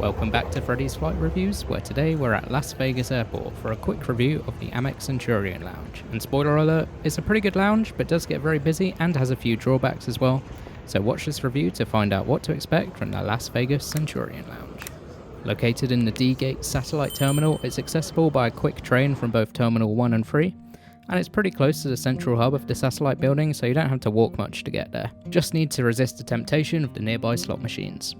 Welcome back to Freddy's Flight Reviews, where today we're at Las Vegas Airport for a quick review of the Amex Centurion Lounge. And spoiler alert, it's a pretty good lounge, but does get very busy and has a few drawbacks as well. So watch this review to find out what to expect from the Las Vegas Centurion Lounge. Located in the D-Gate satellite terminal, it's accessible by a quick train from both Terminal 1 and 3. And it's pretty close to the central hub of the satellite building, so you don't have to walk much to get there. Just need to resist the temptation of the nearby slot machines.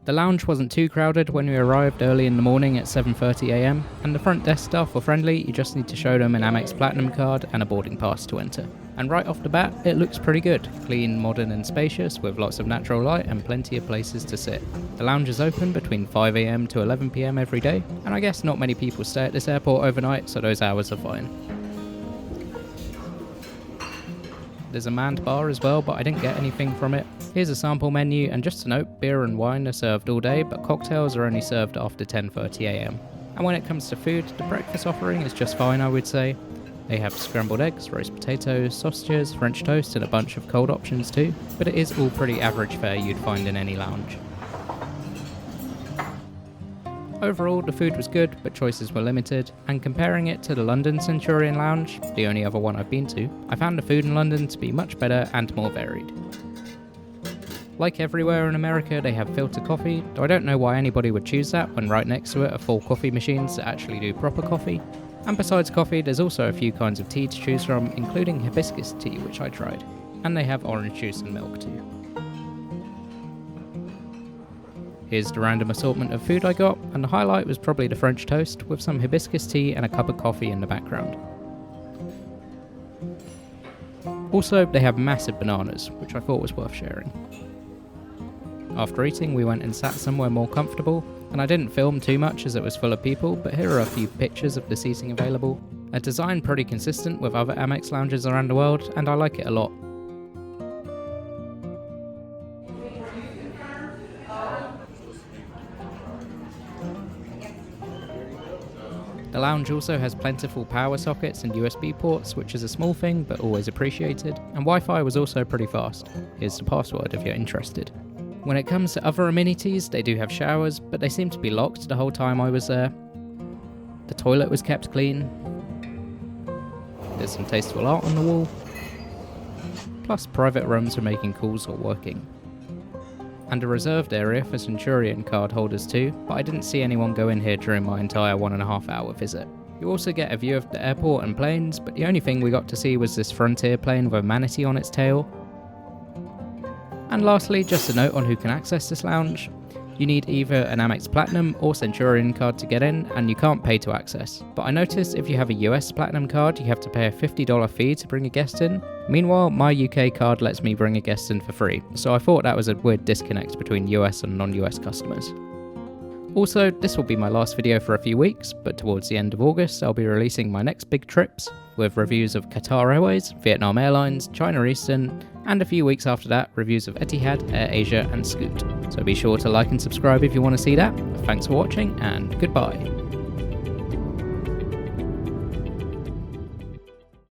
The lounge wasn't too crowded when we arrived early in the morning at 7:30 AM, and the front desk staff were friendly. You just need to show them an Amex Platinum Card and a boarding pass to enter. And right off the bat, it looks pretty good. Clean, modern and spacious, with lots of natural light and plenty of places to sit. The lounge is open between 5 AM to 11 PM every day, and I guess not many people stay at this airport overnight, so those hours are fine. There's a manned bar as well, but I didn't get anything from it. Here's a sample menu, and just to note, beer and wine are served all day, but cocktails are only served after 10:30 AM. And when it comes to food, the breakfast offering is just fine, I would say. They have scrambled eggs, roast potatoes, sausages, French toast, and a bunch of cold options too, but it is all pretty average fare you'd find in any lounge. Overall, the food was good, but choices were limited, and comparing it to the London Centurion Lounge, the only other one I've been to, I found the food in London to be much better and more varied. Like everywhere in America, they have filter coffee, though I don't know why anybody would choose that when right next to it are full coffee machines that actually do proper coffee. And besides coffee, there's also a few kinds of tea to choose from, including hibiscus tea, which I tried. And they have orange juice and milk too. Here's the random assortment of food I got, and the highlight was probably the French toast, with some hibiscus tea and a cup of coffee in the background. Also, they have massive bananas, which I thought was worth sharing. After eating, we went and sat somewhere more comfortable, and I didn't film too much as it was full of people, but here are a few pictures of the seating available. A design pretty consistent with other Amex lounges around the world, and I like it a lot. The lounge also has plentiful power sockets and USB ports, which is a small thing but always appreciated, and Wi-Fi was also pretty fast. Here's the password if you're interested. When it comes to other amenities, they do have showers, but they seem to be locked the whole time I was there. The toilet was kept clean. There's some tasteful art on the wall. Plus private rooms for making calls or working. And a reserved area for Centurion card holders too, but I didn't see anyone go in here during my entire 1.5 hour visit. You also get a view of the airport and planes, but the only thing we got to see was this Frontier plane with a manatee on its tail. And lastly, just a note on who can access this lounge. You need either an Amex Platinum or Centurion card to get in, and you can't pay to access. But I noticed if you have a US Platinum card, you have to pay a $50 fee to bring a guest in. Meanwhile, my UK card lets me bring a guest in for free, so I thought that was a weird disconnect between US and non-US customers. Also, this will be my last video for a few weeks, but towards the end of August, I'll be releasing my next big trips, with reviews of Qatar Airways, Vietnam Airlines, China Eastern, and a few weeks after that, reviews of Etihad, Air Asia, and Scoot. So be sure to like and subscribe if you want to see that. Thanks for watching, and goodbye.